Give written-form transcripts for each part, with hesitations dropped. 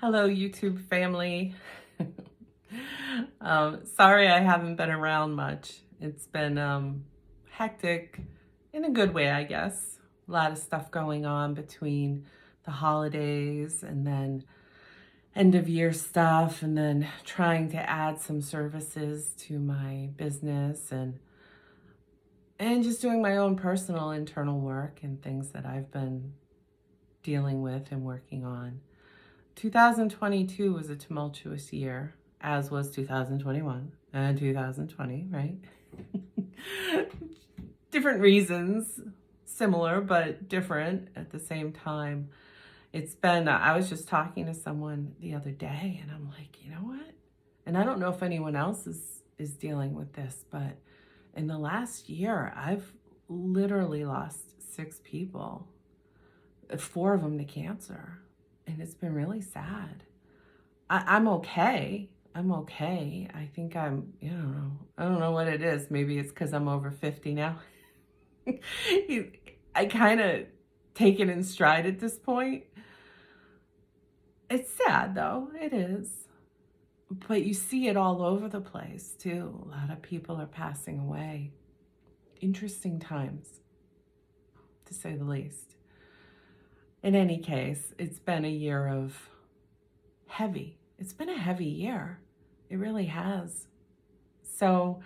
Hello, YouTube family. Sorry I haven't been around much. It's been hectic in a good way, I guess. A lot of stuff going on between the holidays and then end of year stuff, and then trying to add some services to my business and just doing my own personal internal work and things that I've been dealing with and working on. 2022 was a tumultuous year, as was 2021 and 2020, right? Different reasons, similar but different at the same time. I was just talking to someone the other day and I'm like, you know what? And I don't know if anyone else is dealing with this, but in the last year, I've literally lost 6 people, 4 of them to cancer. And it's been really sad. I'm okay. I'm okay. I think I don't know what it is. Maybe it's because I'm over 50 now. I kind of take it in stride at this point. It's sad though. It is. But you see it all over the place too. A lot of people are passing away. Interesting times, to say the least. In any case, it's been a year of it's been a heavy year. It really has. So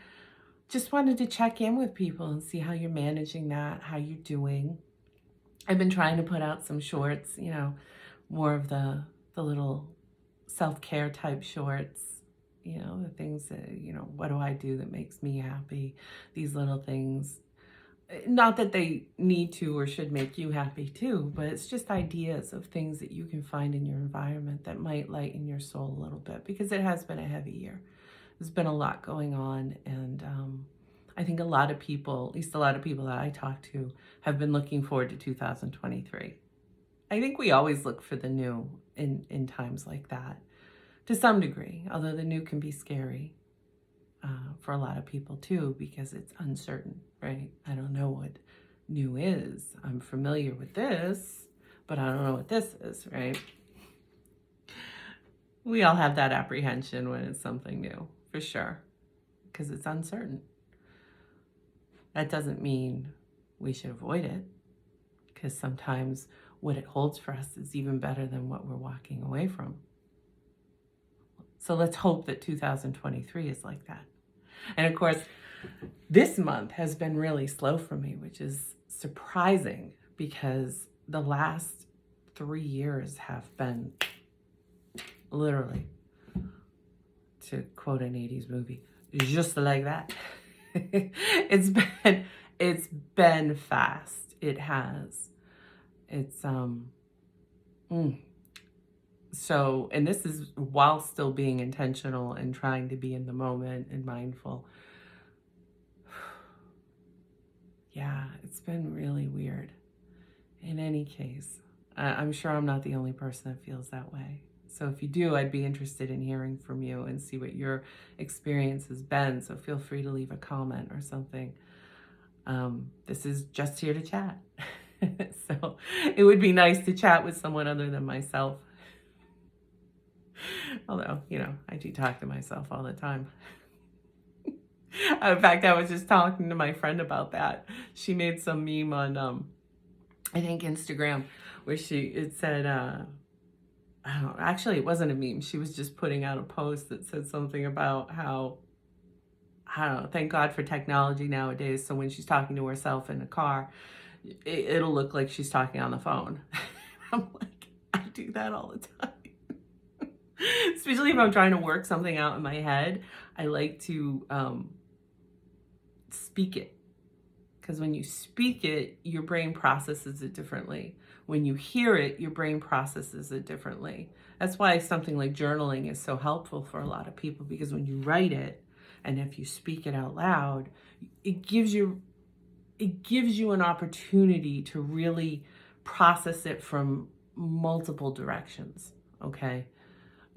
just wanted to check in with people and see how you're managing that, how you're doing. I've been trying to put out some shorts, more of the little self-care type shorts, the things that, what do I do that makes me happy? These little things. Not that they need to or should make you happy too, but it's just ideas of things that you can find in your environment that might lighten your soul a little bit, because it has been a heavy year. There's been a lot going on, and I think a lot of people, at least a lot of people that I talk to, have been looking forward to 2023. I think we always look for the new in times like that, to some degree, although the new can be scary. For a lot of people too, because it's uncertain, right? I don't know what new is. I'm familiar with this, but I don't know what this is, right? We all have that apprehension when it's something new, for sure, because it's uncertain. That doesn't mean we should avoid it, because sometimes what it holds for us is even better than what we're walking away from. So let's hope that 2023 is like that. And of course, this month has been really slow for me, which is surprising, because the last 3 years have been literally, to quote an 80s movie, just like that. It's been fast. It has. It's So, and this is while still being intentional and trying to be in the moment and mindful. Yeah, it's been really weird. In any case, I'm sure I'm not the only person that feels that way. So if you do, I'd be interested in hearing from you and see what your experience has been. So feel free to leave a comment or something. This is just here to chat. So it would be nice to chat with someone other than myself. Although, I do talk to myself all the time. In fact, I was just talking to my friend about that. She made some meme on, I think, Instagram, where it said, I don't know, actually, it wasn't a meme. She was just putting out a post that said something about how, I don't know, thank God for technology nowadays. So when she's talking to herself in a car, it'll look like she's talking on the phone. I'm like, I do that all the time. Especially if I'm trying to work something out in my head, I like to speak it. Because when you speak it, your brain processes it differently. When you hear it, your brain processes it differently. That's why something like journaling is so helpful for a lot of people, because when you write it, and if you speak it out loud, it gives you an opportunity to really process it from multiple directions, okay?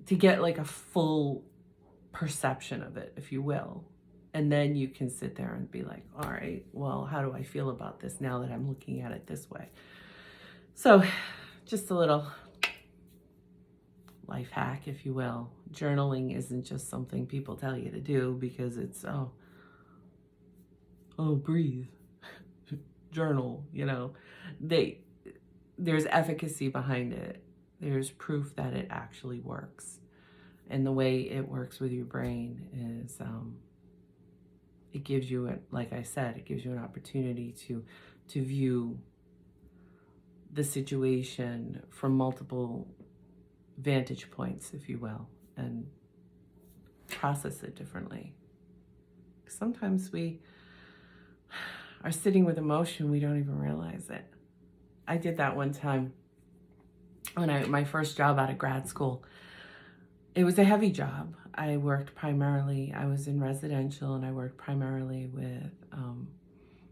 To get like a full perception of it, if you will. And then you can sit there and be like, all right, well, how do I feel about this now that I'm looking at it this way? So just a little life hack, if you will. Journaling isn't just something people tell you to do because it's, breathe, journal, there's efficacy behind it. There's proof that it actually works. And the way it works with your brain is, it gives you, like I said, it gives you an opportunity to view the situation from multiple vantage points, if you will, and process it differently. Sometimes we are sitting with emotion, we don't even realize it. I did that one time when my first job out of grad school. It was a heavy job. I was in residential, and I worked primarily with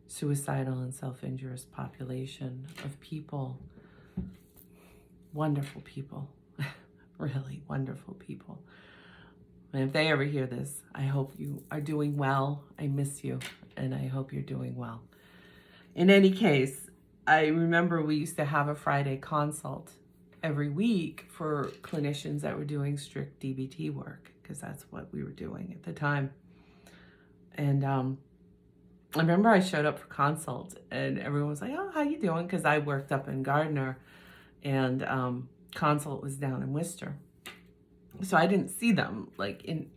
suicidal and self-injurious population of people. Wonderful people, really wonderful people. And if they ever hear this, I hope you are doing well. I miss you, and I hope you're doing well. In any case, I remember we used to have a Friday consult every week for clinicians that were doing strict DBT work, because that's what we were doing at the time. And I remember I showed up for consult, and everyone was like, "Oh, how you doing?" Because I worked up in Gardner, and consult was down in Worcester. So I didn't see them. Like, in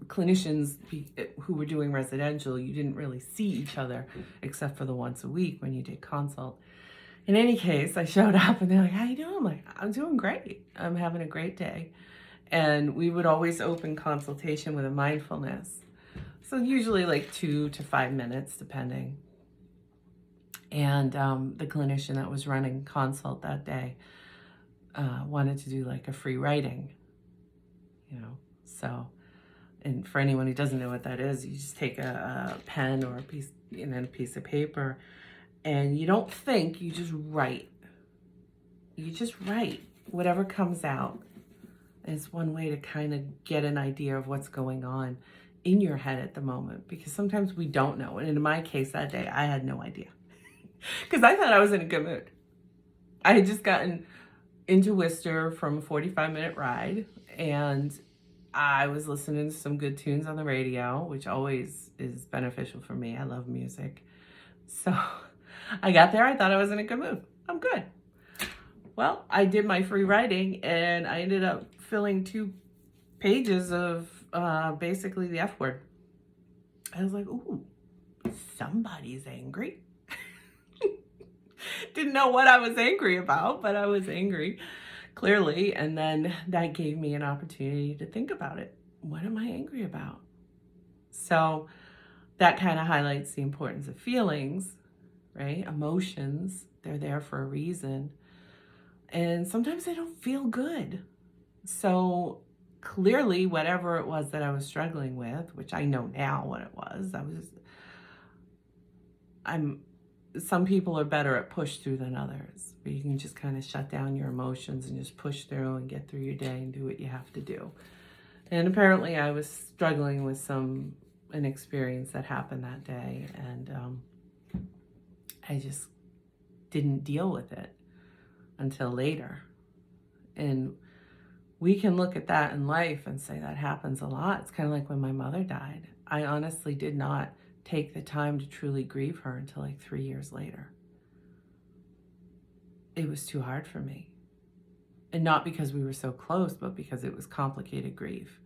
clinicians who were doing residential, you didn't really see each other except for the once a week when you did consult. In any case, I showed up, and they're like, "How you doing?" I'm like, "I'm doing great. I'm having a great day." And we would always open consultation with a mindfulness. So usually like 2 to 5 minutes, depending. And the clinician that was running consult that day wanted to do like a free writing, So, and for anyone who doesn't know what that is, you just take a pen or a piece of paper, and you don't think, you just write. You just write whatever comes out. It's one way to kind of get an idea of what's going on in your head at the moment, because sometimes we don't know. And in my case that day, I had no idea because I thought I was in a good mood. I had just gotten into Worcester from a 45-minute ride, and I was listening to some good tunes on the radio, which always is beneficial for me. I love music. So I got there, I thought I was in a good mood. I'm good. Well, I did my free writing, and I ended up filling 2 pages of basically the F word. I was like, ooh, somebody's angry. Didn't know what I was angry about, but I was angry, clearly. And then that gave me an opportunity to think about it. What am I angry about? So that kind of highlights the importance of feelings, right? Emotions, they're there for a reason. And sometimes they don't feel good. So clearly, whatever it was that I was struggling with, which I know now what it was, some people are better at push through than others, where you can just kind of shut down your emotions and just push through and get through your day and do what you have to do. And apparently I was struggling with an experience that happened that day, and I just didn't deal with it until later. And we can look at that in life and say that happens a lot. It's kind of like when my mother died. I honestly did not take the time to truly grieve her until like 3 years later. It was too hard for me. And not because we were so close, but because it was complicated grief.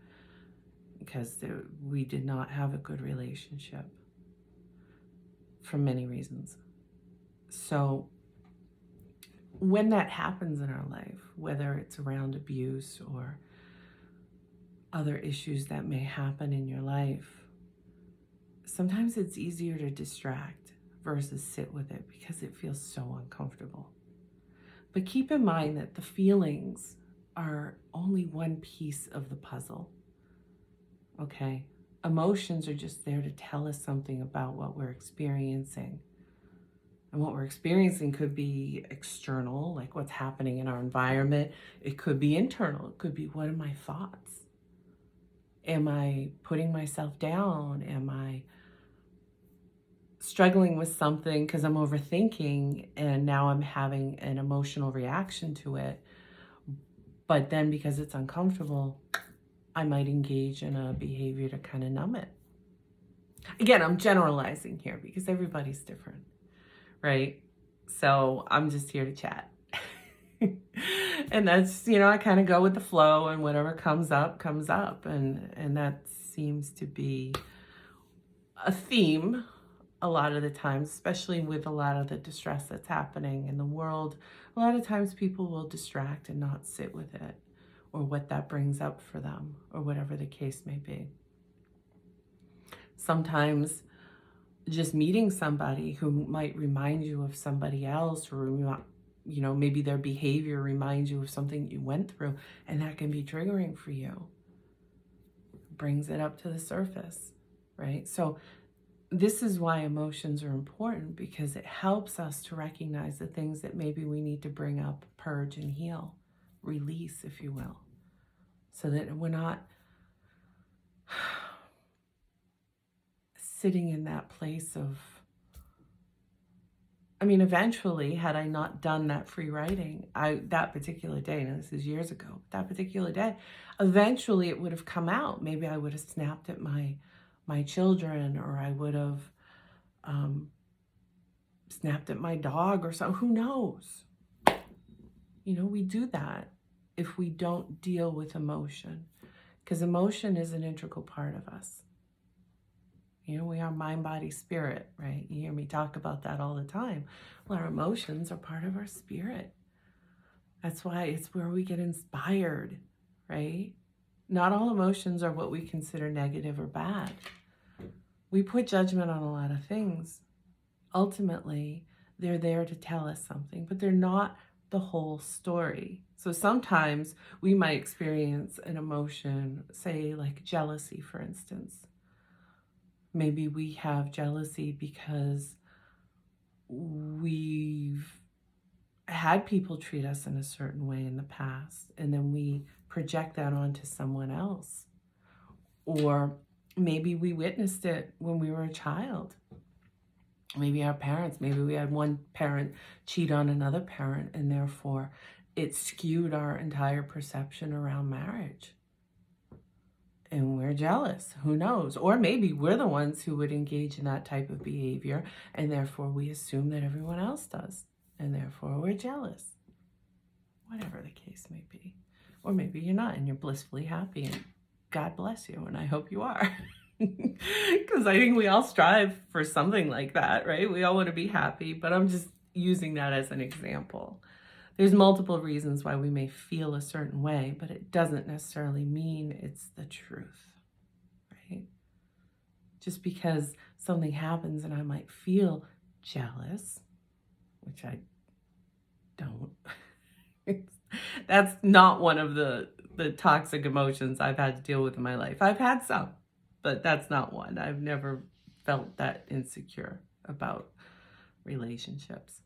Because we did not have a good relationship for many reasons. So when that happens in our life, whether it's around abuse or other issues that may happen in your life, sometimes it's easier to distract versus sit with it because it feels so uncomfortable. But keep in mind that the feelings are only one piece of the puzzle, okay? Emotions are just there to tell us something about what we're experiencing. And what we're experiencing could be external, like what's happening in our environment. It could be internal. It could be, what are my thoughts? Am I putting myself down? Am I struggling with something because I'm overthinking and now I'm having an emotional reaction to it? But then because it's uncomfortable, I might engage in a behavior to kind of numb it. Again, I'm generalizing here because everybody's different, right? So I'm just here to chat. And that's, I kind of go with the flow, and whatever comes up, comes up. And that seems to be a theme a lot of the times, especially with a lot of the distress that's happening in the world. A lot of times people will distract and not sit with it, or what that brings up for them, or whatever the case may be. Sometimes just meeting somebody who might remind you of somebody else, or maybe their behavior reminds you of something you went through, and that can be triggering for you. Brings it up to the surface, right? So this is why emotions are important, because it helps us to recognize the things that maybe we need to bring up, purge, and heal, release, if you will, so that we're not sitting in that place of, eventually, had I not done that free writing, that particular day, now this is years ago, that particular day, eventually it would have come out. Maybe I would have snapped at my children, or I would have snapped at my dog or something. Who knows? We do that if we don't deal with emotion, because emotion is an integral part of us. We are mind, body, spirit, right? You hear me talk about that all the time. Well, our emotions are part of our spirit. That's why it's where we get inspired, right? Not all emotions are what we consider negative or bad. We put judgment on a lot of things. Ultimately, they're there to tell us something, but they're not the whole story. So sometimes we might experience an emotion, say like jealousy, for instance. Maybe we have jealousy because we've had people treat us in a certain way in the past, and then we project that onto someone else. Or maybe we witnessed it when we were a child. Maybe our parents, maybe we had one parent cheat on another parent, and therefore it skewed our entire perception around marriage. And we're jealous. Who knows? Or maybe we're the ones who would engage in that type of behavior, and therefore we assume that everyone else does, and therefore we're jealous. Whatever the case may be. Or maybe you're not, and you're blissfully happy, and God bless you, and I hope you are. Because I think we all strive for something like that, right? We all want to be happy, but I'm just using that as an example. There's multiple reasons why we may feel a certain way, but it doesn't necessarily mean it's the truth, right? Just because something happens and I might feel jealous, which I don't, that's not one of the toxic emotions I've had to deal with in my life. I've had some, but that's not one. I've never felt that insecure about relationships.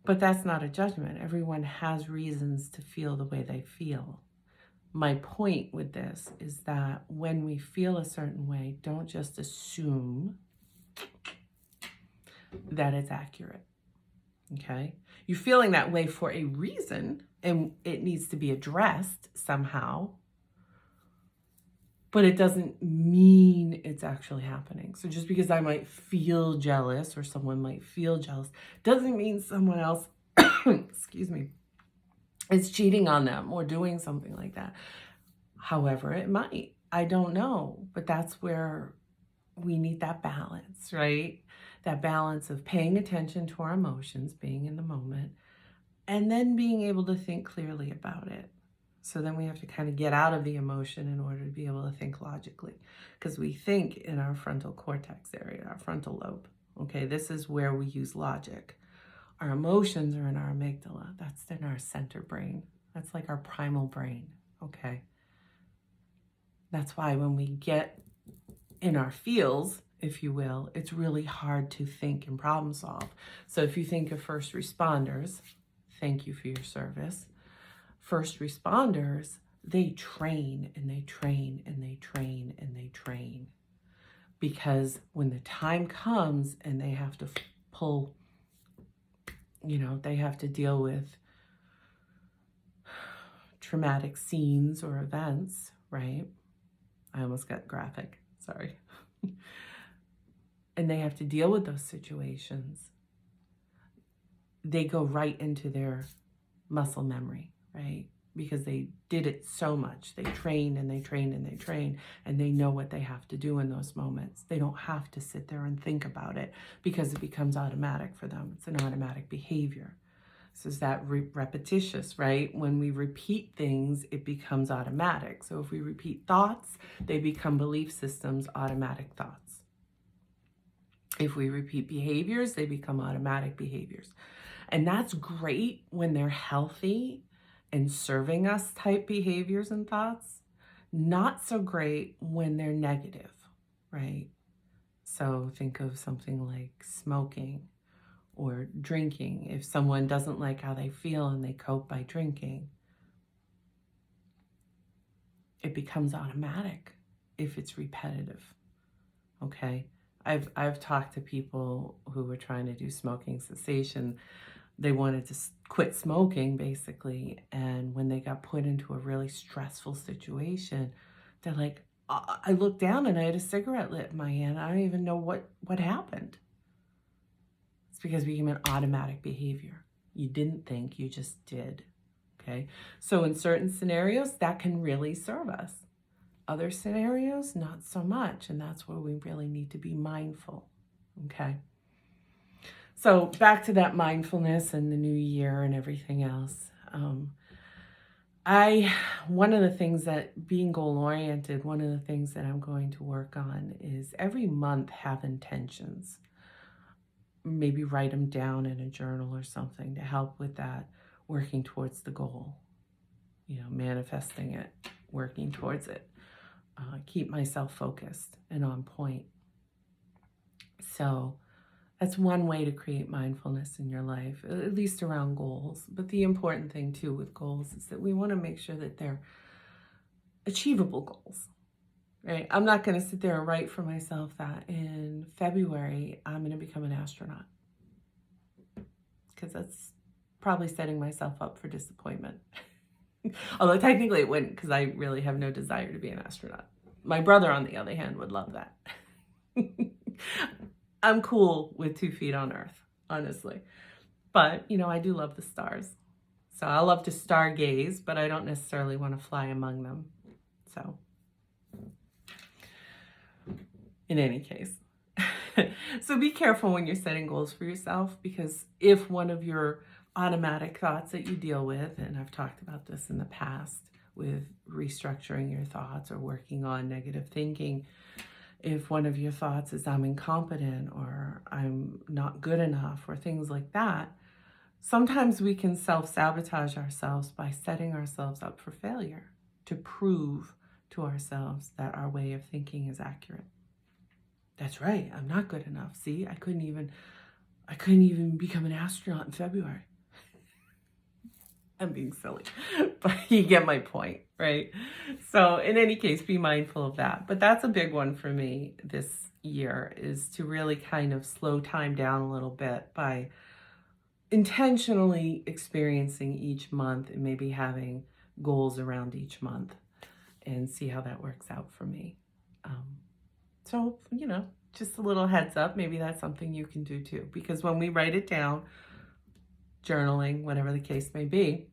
But that's not a judgment. Everyone has reasons to feel the way they feel. My point with this is that when we feel a certain way, don't just assume that it's accurate, okay? You're feeling that way for a reason, and it needs to be addressed somehow, but it doesn't mean it's actually happening. So just because I might feel jealous, or someone might feel jealous, doesn't mean someone else, excuse me, is cheating on them or doing something like that. However, it might. I don't know, but that's where we need that balance, right? That balance of paying attention to our emotions, being in the moment, and then being able to think clearly about it. So then we have to kind of get out of the emotion in order to be able to think logically, because we think in our frontal cortex area, our frontal lobe. Okay, this is where we use logic. Our emotions are in our amygdala. That's in our center brain. That's like our primal brain, okay? That's why when we get in our feels, if you will, it's really hard to think and problem solve. So if you think of first responders, thank you for your service. First responders, they train and they train and they train and they train. Because when the time comes and they have to pull, they have to deal with traumatic scenes or events, right? I almost got graphic, sorry. And they have to deal with those situations. They go right into their muscle memory, right? Because they did it so much. They train and they train and they train, and they know what they have to do in those moments. They don't have to sit there and think about it because it becomes automatic for them. It's an automatic behavior. So is that repetitious, right? When we repeat things, it becomes automatic. So if we repeat thoughts, they become belief systems, automatic thoughts. If we repeat behaviors, they become automatic behaviors. And that's great when they're healthy and serving us type behaviors and thoughts. Not so great when they're negative, right? So think of something like smoking or drinking. If someone doesn't like how they feel and they cope by drinking, it becomes automatic if it's repetitive, okay? I've talked to people who were trying to do smoking cessation. They wanted to quit smoking, basically, and when they got put into a really stressful situation, they're like, I looked down and I had a cigarette lit in my hand. I don't even know what happened. It's because it became an automatic behavior. You didn't think, you just did, okay? So in certain scenarios, that can really serve us. Other scenarios, not so much, and that's where we really need to be mindful, okay? So back to that mindfulness and the new year and everything else. One of the things that, being goal-oriented, one of the things that I'm going to work on is every month have intentions. Maybe write them down in a journal or something to help with that, working towards the goal, manifesting it, working towards it. Keep myself focused and on point. So that's one way to create mindfulness in your life, at least around goals. But the important thing too with goals is that we want to make sure that they're achievable goals, right? I'm not going to sit there and write for myself that in February, I'm going to become an astronaut, because that's probably setting myself up for disappointment. Although technically it wouldn't, because I really have no desire to be an astronaut. My brother, on the other hand, would love that. I'm cool with 2 feet on Earth, honestly. But, I do love the stars. So I love to stargaze, but I don't necessarily want to fly among them. So, in any case. So be careful when you're setting goals for yourself, because if one of your automatic thoughts that you deal with, and I've talked about this in the past with restructuring your thoughts or working on negative thinking, if one of your thoughts is I'm incompetent or I'm not good enough or things like that, sometimes we can self-sabotage ourselves by setting ourselves up for failure to prove to ourselves that our way of thinking is accurate. That's right, I'm not good enough. See, I couldn't even become an astronaut in February. I'm being silly, but you get my point, right? So in any case, be mindful of that. But that's a big one for me this year, is to really kind of slow time down a little bit by intentionally experiencing each month and maybe having goals around each month and see how that works out for me. So, just a little heads up, maybe that's something you can do too, because when we write it down, journaling, whatever the case may be,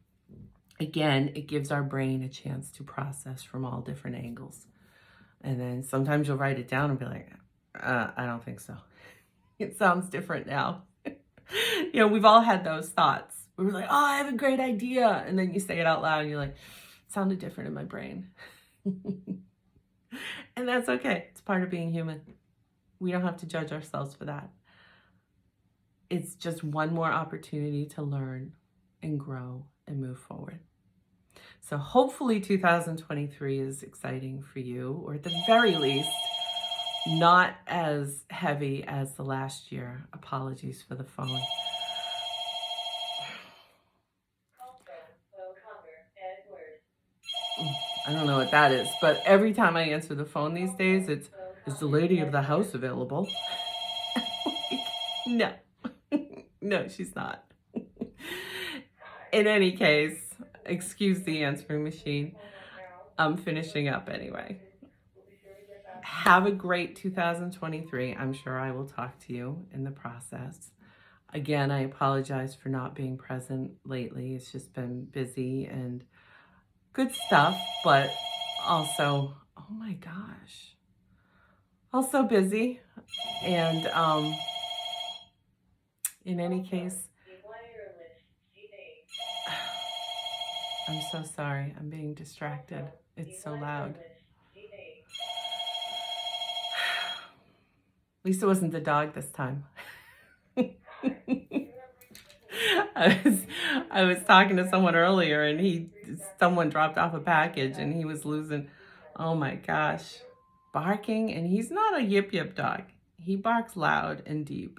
again, it gives our brain a chance to process from all different angles. And then sometimes you'll write it down and be like, I don't think so. It sounds different now. We've all had those thoughts. We were like, oh, I have a great idea. And then you say it out loud and you're like, it sounded different in my brain. And that's okay. It's part of being human. We don't have to judge ourselves for that. It's just one more opportunity to learn and grow and move forward. So hopefully 2023 is exciting for you, or at the very least, not as heavy as the last year. Apologies for the phone. I don't know what that is, but every time I answer the phone these days, is the lady of the house available? No. No, she's not. In any case, Excuse the answering machine. I'm finishing up anyway. Have a great 2023. I'm sure I will talk to you in the process. Again, I apologize for not being present lately. It's just been busy and good stuff, but also, oh my gosh, also busy. And in any case, I'm so sorry. I'm being distracted. It's so loud. At least it wasn't the dog this time. I was talking to someone earlier and someone dropped off a package and he was losing, oh my gosh, barking. And he's not a yip yip dog. He barks loud and deep.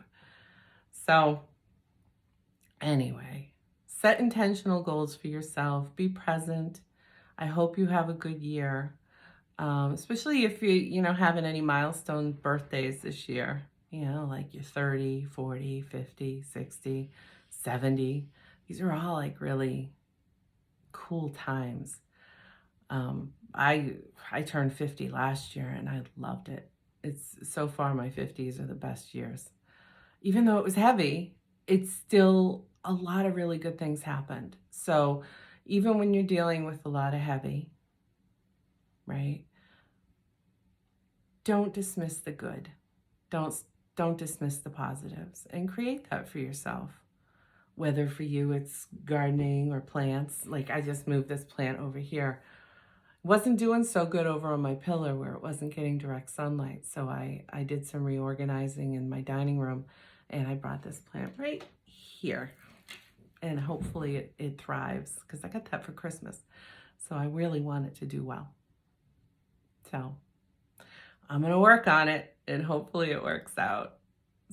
So anyway, set intentional goals for yourself. Be present. I hope you have a good year. Especially if you having any milestone birthdays this year, like you're 30, 40, 50, 60, 70. These are all like really cool times. I turned 50 last year and I loved it. It's so far my 50s are the best years. Even though it was heavy, it's still a lot of really good things happened. So even when you're dealing with a lot of heavy, right? Don't dismiss the good. Don't dismiss the positives and create that for yourself. Whether for you it's gardening or plants. Like I just moved this plant over here. Wasn't doing so good over on my pillar where it wasn't getting direct sunlight. So I did some reorganizing in my dining room and I brought this plant right here. And hopefully it thrives because I got that for Christmas. So I really want it to do well. So I'm going to work on it and hopefully it works out.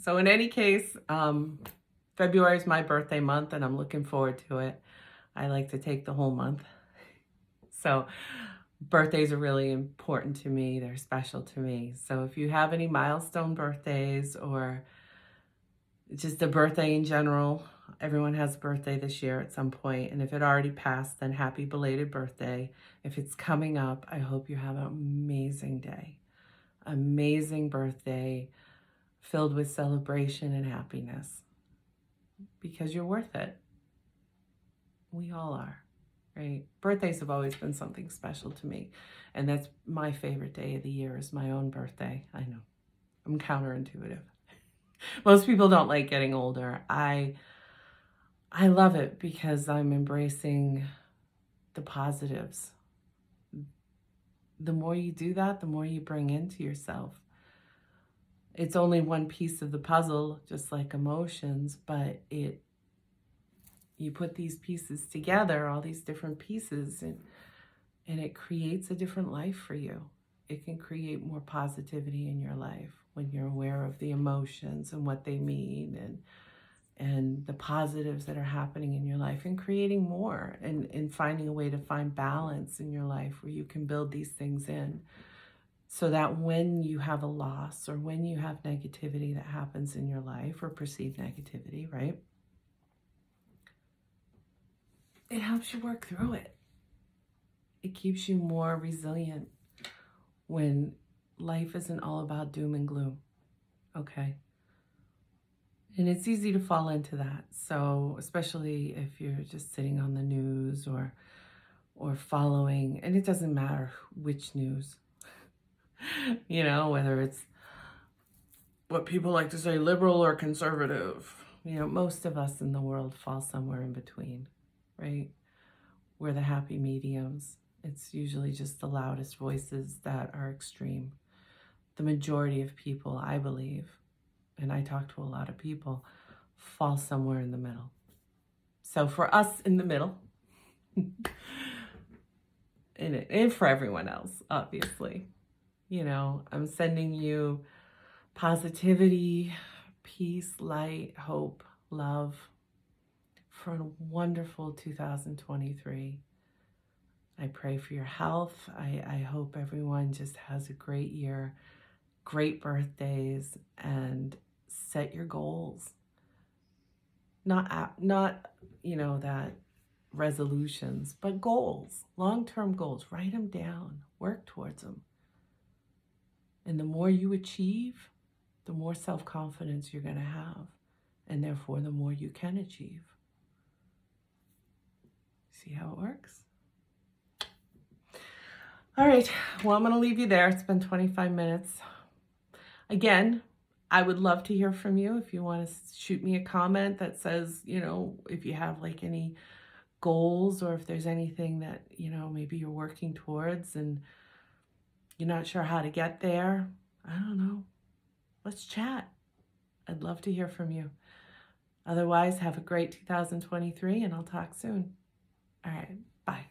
So in any case, February is my birthday month and I'm looking forward to it. I like to take the whole month. So birthdays are really important to me. They're special to me. So if you have any milestone birthdays or just a birthday in general, everyone has a birthday this year at some point. And if it already passed, then happy belated birthday. If it's coming up, I hope you have an amazing day. Amazing birthday filled with celebration and happiness because you're worth it. We all are, right? Birthdays have always been something special to me. And that's my favorite day of the year is my own birthday. I know, I'm counterintuitive. Most people don't like getting older. I love it because I'm embracing the positives. The more you do that, the more you bring into yourself. It's only one piece of the puzzle, just like emotions, but you put these pieces together, all these different pieces, and it creates a different life for you. It can create more positivity in your life when you're aware of the emotions and what they mean and the positives that are happening in your life and creating more and finding a way to find balance in your life where you can build these things in so that when you have a loss or when you have negativity that happens in your life or perceived negativity, right? It helps you work through it. It keeps you more resilient when life isn't all about doom and gloom, okay? And it's easy to fall into that. So especially if you're just sitting on the news or following, and it doesn't matter which news, whether it's what people like to say liberal or conservative, most of us in the world fall somewhere in between, right? We're the happy mediums. It's usually just the loudest voices that are extreme. The majority of people, I believe, and I talk to a lot of people, fall somewhere in the middle. So for us in the middle, and for everyone else, obviously, I'm sending you positivity, peace, light, hope, love for a wonderful 2023. I pray for your health. I hope everyone just has a great year, great birthdays, and set your goals. Not that resolutions, but goals, long-term goals. Write them down, work towards them. And the more you achieve, the more self-confidence you're going to have, and therefore the more you can achieve. See how it works? All right, well, I'm going to leave you there. It's been 25 minutes. Again, I would love to hear from you. If you want to shoot me a comment that says, if you have like any goals, or if there's anything that, maybe you're working towards and you're not sure how to get there, I don't know. Let's chat. I'd love to hear from you. Otherwise, have a great 2023, and I'll talk soon. All right, bye.